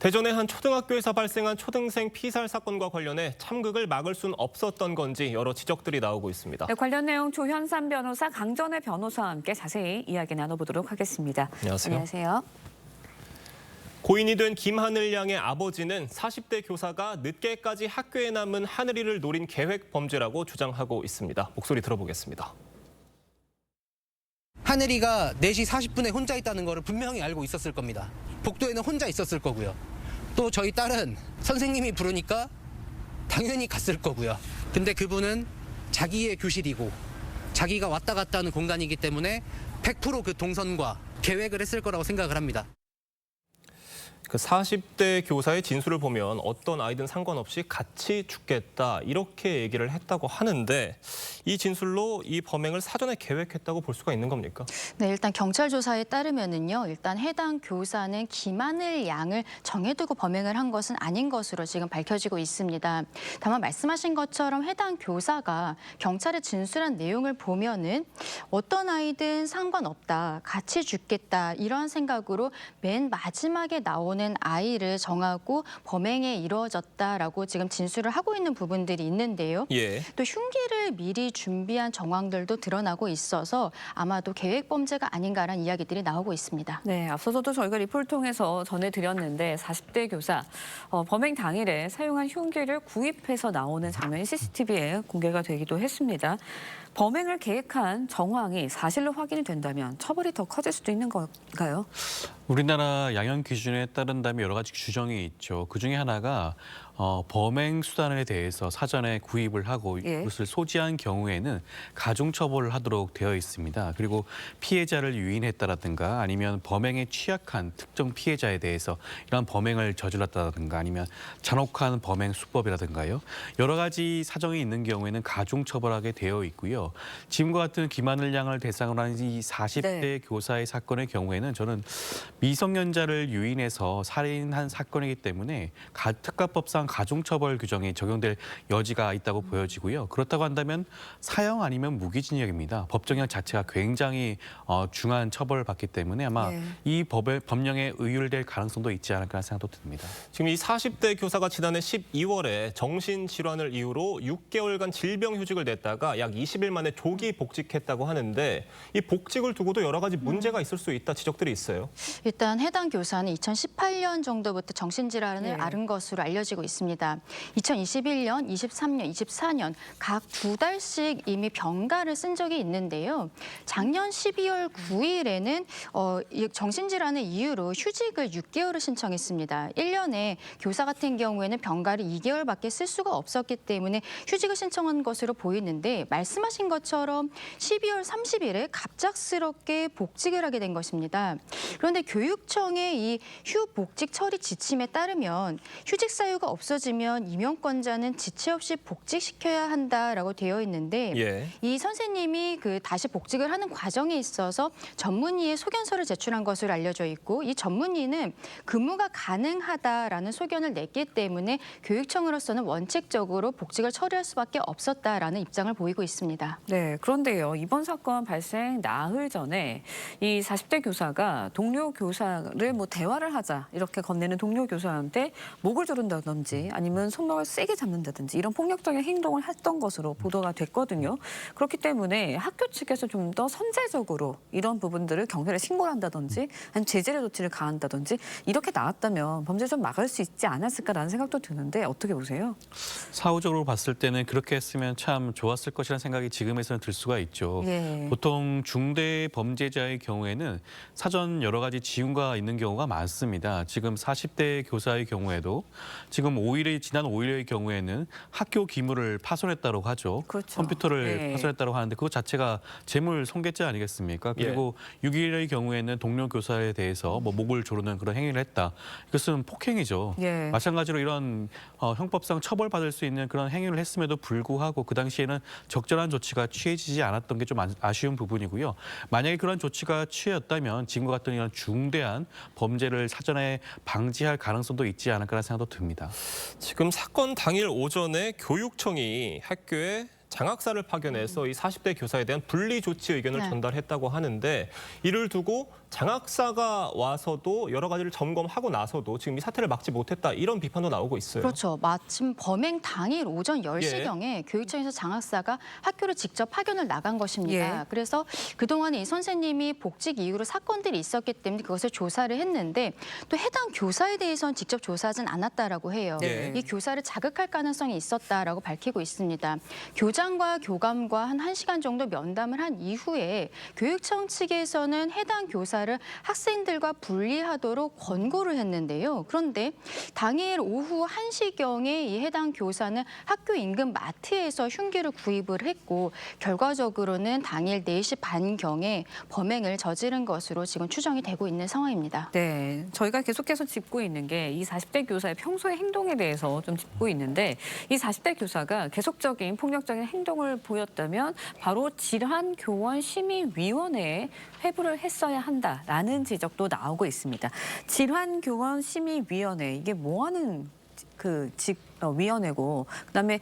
대전의 한 초등학교에서 발생한 초등생 피살 사건과 관련해 참극을 막을 순 없었던 건지 여러 지적들이 나오고 있습니다. 네, 관련 내용 조현삼 변호사, 강전의 변호사와 함께 자세히 이야기 나눠보도록 하겠습니다. 안녕하세요. 안녕하세요. 고인이 된 김하늘 양의 아버지는 40대 교사가 늦게까지 학교에 남은 하늘이를 노린 계획 범죄라고 주장하고 있습니다. 목소리 들어보겠습니다. 하늘이가 4시 40분에 혼자 있다는 거를 분명히 알고 있었을 겁니다. 복도에는 혼자 있었을 거고요. 또 저희 딸은 선생님이 부르니까 당연히 갔을 거고요. 근데 그분은 자기의 교실이고 자기가 왔다 갔다 하는 공간이기 때문에 100% 그 동선과 계획을 했을 거라고 생각을 합니다. 그 40대 교사의 진술을 보면 어떤 아이든 상관없이 같이 죽겠다 이렇게 얘기를 했다고 하는데 이 진술로 이 범행을 사전에 계획했다고 볼 수가 있는 겁니까? 네, 일단 경찰 조사에 따르면은요, 일단 해당 교사는 김하늘 양을 정해두고 범행을 한 것은 아닌 것으로 지금 밝혀지고 있습니다. 다만 말씀하신 것처럼 해당 교사가 경찰에 진술한 내용을 보면은 어떤 아이든 상관없다, 같이 죽겠다 이런 생각으로 맨 마지막에 나오는 아이를 정하고 범행에 이루어졌다라고 지금 진술을 하고 있는 부분들이 있는데요. 예. 또 흉기를 미리 준비한 정황들도 드러나고 있어서 아마도 계획 범죄가 아닌가라는 이야기들이 나오고 있습니다. 네, 앞서서도 저희가 리포를 통해서 전해드렸는데 40대 교사 범행 당일에 사용한 흉기를 구입해서 나오는 장면이 CCTV에 공개가 되기도 했습니다. 범행을 계획한 정황이 사실로 확인이 된다면 처벌이 더 커질 수도 있는 건가요? 우리나라 양형 기준에 따른다면 여러 가지 규정이 있죠. 그중에 하나가 범행 수단에 대해서 사전에 구입을 하고 이것을 소지한 경우에는 가중처벌을 하도록 되어 있습니다. 그리고 피해자를 유인했다라든가 아니면 범행에 취약한 특정 피해자에 대해서 이런 범행을 저질렀다든가 아니면 잔혹한 범행 수법이라든가요. 여러 가지 사정이 있는 경우에는 가중처벌하게 되어 있고요. 지금과 같은 김하늘 양을 대상으로 한 이 40대 교사의 사건의 경우에는 저는 미성년자를 유인해서 살인한 사건이기 때문에 특가법상 가중처벌 규정이 적용될 여지가 있다고 보여지고요. 그렇다고 한다면 사형 아니면 무기징역입니다. 법정형 자체가 굉장히 중한 처벌을 받기 때문에 아마 이 법령에 의율될 가능성도 있지 않을까 생각도 듭니다. 지금 이 40대 교사가 지난해 12월에 정신질환을 이유로 6개월간 질병휴직을 냈다가 약 20일 만에 조기 복직했다고 하는데 이 복직을 두고도 여러 가지 문제가 있을 수 있다 지적들이 있어요. 일단 해당 교사는 2018년 정도부터 정신질환을 앓은 것으로 알려지고 있습니다. 2021년, 23년, 24년 각 2달씩 이미 병가를 쓴 적이 있는데요. 작년 12월 9일에는 정신질환의 이유로 휴직을 6개월을 신청했습니다. 1년에 교사 같은 경우에는 병가를 2개월밖에 쓸 수가 없었기 때문에 휴직을 신청한 것으로 보이는데 말씀하신 것처럼 12월 30일에 갑작스럽게 복직을 하게 된 것입니다. 그런데 교육청의 이 휴복직 처리 지침에 따르면 휴직 사유가 없어지면 임용권자는 지체 없이 복직시켜야 한다라고 되어 있는데 이 선생님이 다시 복직을 하는 과정에 있어서 전문의의 소견서를 제출한 것으로 알려져 있고 이 전문의는 근무가 가능하다라는 소견을 냈기 때문에 교육청으로서는 원칙적으로 복직을 처리할 수밖에 없었다라는 입장을 보이고 있습니다. 네, 그런데요. 이번 사건 발생 나흘 전에 이 40대 교사가 동료 교사를 대화를 하자 이렇게 건네는 동료 교사한테 목을 조른다든지 아니면 손목을 세게 잡는다든지 이런 폭력적인 행동을 했던 것으로 보도가 됐거든요. 그렇기 때문에 학교 측에서 좀 더 선제적으로 이런 부분들을 경찰에 신고를 한다든지 아니면 제재의 조치를 가한다든지 이렇게 나왔다면 범죄 좀 막을 수 있지 않았을까라는 생각도 드는데 어떻게 보세요? 사후적으로 봤을 때는 그렇게 했으면 참 좋았을 것이라는 생각이 지금에서는 들 수가 있죠. 보통 중대 범죄자의 경우에는 사전 여러 가지 지훈가 있는 경우가 많습니다. 지금 40대 교사의 경우에도 지금 지난 5일의 경우에는 학교 기물을 파손했다고 하죠. 그렇죠. 컴퓨터를 파손했다고 하는데 그것 자체가 재물 손괴죄 아니겠습니까? 그리고 6일의 경우에는 동료 교사에 대해서 목을 조르는 그런 행위를 했다. 이것은 폭행이죠. 마찬가지로 이런 형법상 처벌받을 수 있는 그런 행위를 했음에도 불구하고 그 당시에는 적절한 조치가 취해지지 않았던 게 좀 아쉬운 부분이고요. 만약에 그런 조치가 취했다면 지금과 같은 이런 중대한 범죄를 사전에 방지할 가능성도 있지 않을까라는 생각도 듭니다. 지금 사건 당일 오전에 교육청이 학교에 장학사를 파견해서 이 40대 교사에 대한 분리 조치 의견을 전달했다고 하는데 이를 두고 장학사가 와서도 여러 가지를 점검하고 나서도 지금 이 사태를 막지 못했다 이런 비판도 나오고 있어요. 그렇죠. 마침 범행 당일 오전 10시경에 교육청에서 장학사가 학교를 직접 파견을 나간 것입니다. 예. 그래서 그동안에 이 선생님이 복직 이후로 사건들이 있었기 때문에 그것을 조사를 했는데 또 해당 교사에 대해서는 직접 조사하진 않았다라고 해요. 네. 이 교사를 자극할 가능성이 있었다라고 밝히고 있습니다. 교장과 교감과 한 1시간 정도 면담을 한 이후에 교육청 측에서는 해당 교사를 학생들과 분리하도록 권고를 했는데요. 그런데 당일 오후 1시경에 이 해당 교사는 학교 인근 마트에서 흉기를 구입을 했고 결과적으로는 당일 4시 반경에 범행을 저지른 것으로 지금 추정이 되고 있는 상황입니다. 네, 저희가 계속해서 짚고 있는 게 이 40대 교사의 평소의 행동에 대해서 좀 짚고 있는데 이 40대 교사가 계속적인 폭력적인 행동을 보였다면 바로 질환교원심의위원회에 회부를 했어야 한다라는 지적도 나오고 있습니다. 질환교원심의위원회 이게 뭐하는 위원회고 그다음에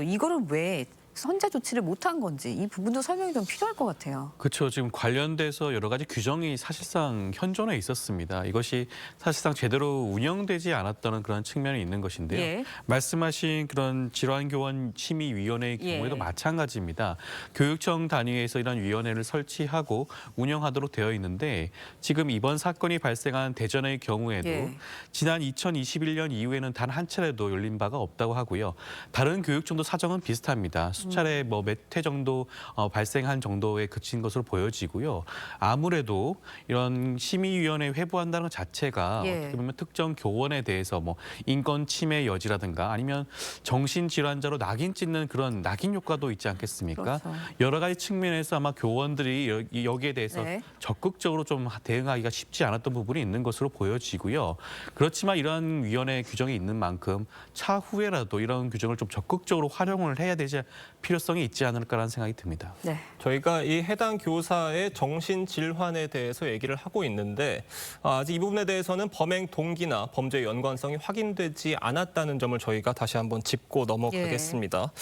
이거를 왜 선제 조치를 못한 건지 이 부분도 설명이 좀 필요할 것 같아요. 그렇죠. 지금 관련돼서 여러 가지 규정이 사실상 현존해 있었습니다. 이것이 사실상 제대로 운영되지 않았다는 그런 측면이 있는 것인데요. 예. 말씀하신 그런 질환교원 심의위원회의 경우에도 예. 마찬가지입니다. 교육청 단위에서 이런 위원회를 설치하고 운영하도록 되어 있는데 지금 이번 사건이 발생한 대전의 경우에도 예. 지난 2021년 이후에는 단 한 차례도 열린 바가 없다고 하고요. 다른 교육청도 사정은 비슷합니다. 수차례 몇 회 정도 발생한 정도에 그친 것으로 보여지고요. 아무래도 이런 심의위원회 회부한다는 것 자체가 예. 어떻게 보면 특정 교원에 대해서 뭐 인권 침해 여지라든가 아니면 정신질환자로 낙인 찍는 그런 낙인 효과도 있지 않겠습니까? 그렇죠. 여러 가지 측면에서 아마 교원들이 여기에 대해서 네. 적극적으로 좀 대응하기가 쉽지 않았던 부분이 있는 것으로 보여지고요. 그렇지만 이런 위원회 규정이 있는 만큼 차후에라도 이런 규정을 좀 적극적으로 활용을 해야 되지 필요성이 있지 않을까라는 생각이 듭니다. 네. 저희가 이 해당 교사의 정신질환에 대해서 얘기를 하고 있는데 아직 이 부분에 대해서는 범행 동기나 범죄 연관성이 확인되지 않았다는 점을 저희가 다시 한번 짚고 넘어가겠습니다.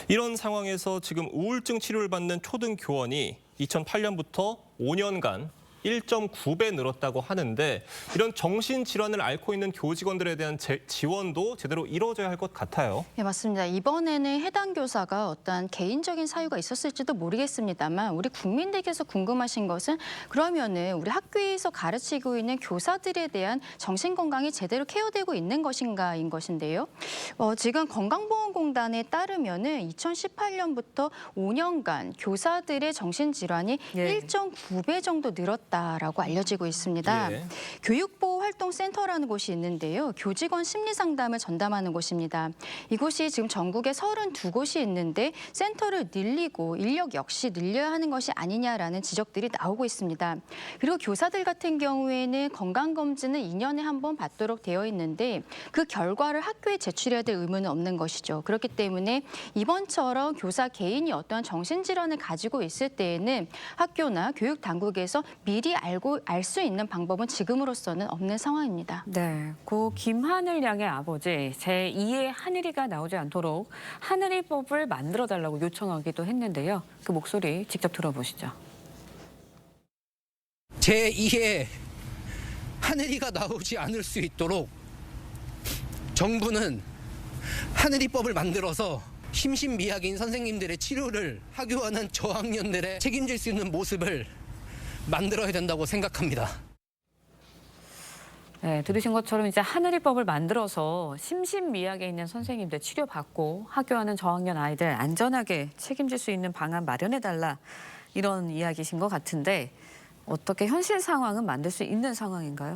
이런 상황에서 지금 우울증 치료를 받는 초등 교원이 2008년부터 5년간 1.9배 늘었다고 하는데 이런 정신질환을 앓고 있는 교직원들에 대한 지원도 제대로 이루어져야 할 것 같아요. 네, 맞습니다. 이번에는 해당 교사가 어떤 개인적인 사유가 있었을지도 모르겠습니다만 우리 국민들께서 궁금하신 것은 그러면은 우리 학교에서 가르치고 있는 교사들에 대한 정신건강이 제대로 케어되고 있는 것인가인 것인데요. 지금 건강보험공단에 따르면은 2018년부터 5년간 교사들의 정신질환이 예. 1.9배 정도 늘었다라고 알려지고 있습니다. 예. 교육보호활동센터라는 곳이 있는데요. 교직원 심리상담을 전담하는 곳입니다. 이곳이 지금 전국에 32곳이 있는데 센터를 늘리고 인력 역시 늘려야 하는 것이 아니냐라는 지적들이 나오고 있습니다. 그리고 교사들 같은 경우에는 건강검진을 2년에 한 번 받도록 되어 있는데 그 결과를 학교에 제출해야 될 의무는 없는 것이죠. 그렇기 때문에 이번처럼 교사 개인이 어떠한 정신질환을 가지고 있을 때에는 학교나 교육당국에서 미리 알 수 있는 방법은 지금으로서는 없는 상황입니다. 네, 고 김하늘 양의 아버지 제2의 하늘이가 나오지 않도록 하늘이법을 만들어달라고 요청하기도 했는데요. 그 목소리 직접 들어보시죠. 제2의 하늘이가 나오지 않을 수 있도록 정부는 하늘이법을 만들어서 심신미약인 선생님들의 치료를 하교하는 저학년들의 책임질 수 있는 모습을 만들어야 된다고 생각합니다. 네, 들으신 것처럼 이제 하늘이법을 만들어서 심신미약에 있는 선생님들 치료받고 학교하는 저학년 아이들 안전하게 책임질 수 있는 방안 마련해달라 이런 이야기신 것 같은데 어떻게 현실 상황은 만들 수 있는 상황인가요?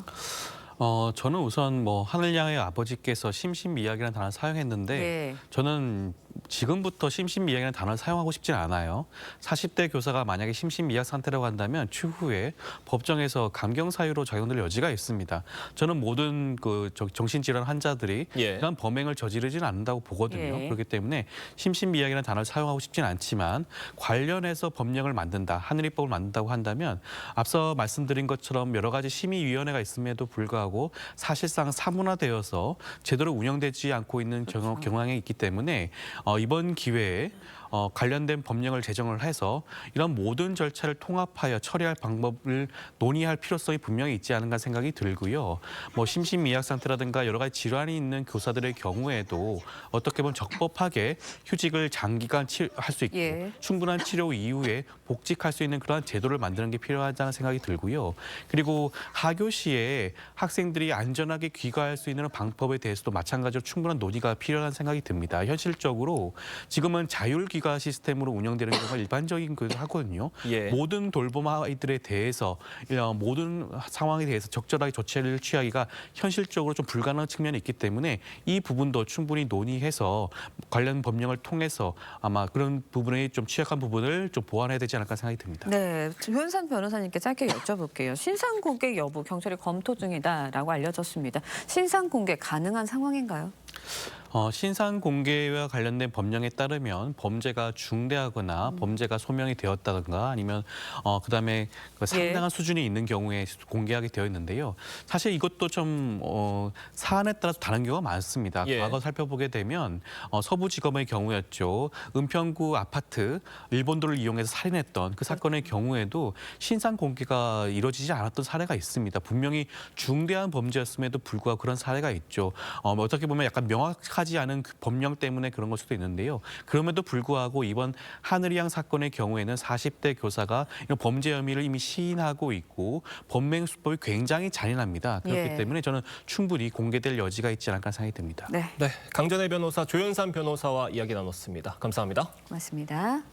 저는 우선 하늘양의 아버지께서 심신미약이라는 단어를 사용했는데 네. 저는 지금부터 심신미약이라는 단어를 사용하고 싶진 않아요. 40대 교사가 만약에 심신미약 상태라고 한다면 추후에 법정에서 감경 사유로 작용될 여지가 있습니다. 저는 모든 정신질환 환자들이 예. 이런 범행을 저지르지는 않는다고 보거든요. 예. 그렇기 때문에 심신미약이라는 단어를 사용하고 싶진 않지만 관련해서 법령을 만든다, 하늘이법을 만든다고 한다면 앞서 말씀드린 것처럼 여러 가지 심의위원회가 있음에도 불구하고 사실상 사문화되어서 제대로 운영되지 않고 있는 경향이 있기 때문에 이번 기회에 관련된 법령을 제정을 해서 이런 모든 절차를 통합하여 처리할 방법을 논의할 필요성이 분명히 있지 않은가 생각이 들고요. 뭐 심신미약 상태라든가 여러 가지 질환이 있는 교사들의 경우에도 어떻게 보면 적법하게 휴직을 장기간 할 수 있고 예. 충분한 치료 이후에 복직할 수 있는 그러한 제도를 만드는 게 필요하다는 생각이 들고요. 그리고 하교시에 학생들이 안전하게 귀가할 수 있는 방법에 대해서도 마찬가지로 충분한 논의가 필요한 생각이 듭니다. 현실적으로 지금은 자율귀가 시스템으로 운영되는 경우가 일반적인 하거든요. 예. 모든 돌봄 아이들에 대해서 모든 상황에 대해서 적절하게 조치를 취하기가 현실적으로 좀 불가능한 측면이 있기 때문에 이 부분도 충분히 논의해서 관련 법령을 통해서 아마 그런 부분에 좀 취약한 부분을 좀 보완해야 되지 않을까 생각이 듭니다. 네, 조현산 변호사님께 짧게 여쭤볼게요. 신상 공개 여부 경찰이 검토 중이다라고 알려졌습니다. 신상 공개 가능한 상황인가요? 신상 공개와 관련된 법령에 따르면 범죄가 중대하거나 범죄가 소명이 되었다든가 아니면 그다음에 그 상당한 수준이 있는 경우에 공개하게 되어 있는데요. 사실 이것도 좀 사안에 따라서 다른 경우가 많습니다. 예. 과거 살펴보게 되면 서부지검의 경우였죠. 은평구 아파트 일본도를 이용해서 살인했던 그 사건의 경우에도 신상 공개가 이루어지지 않았던 사례가 있습니다. 분명히 중대한 범죄였음에도 불구하고 그런 사례가 있죠. 어떻게 보면 약간 명확하지 않은 그 법령 때문에 그런 걸 수도 있는데요. 그럼에도 불구하고 이번 하늘이양 사건의 경우에는 40대 교사가 이런 범죄 혐의를 이미 시인하고 있고 범행 수법이 굉장히 잔인합니다. 그렇기 예. 때문에 저는 충분히 공개될 여지가 있지 않을까 생각이 듭니다. 네, 네, 강전의 변호사 조현산 변호사와 이야기 나눴습니다. 감사합니다. 고맙습니다.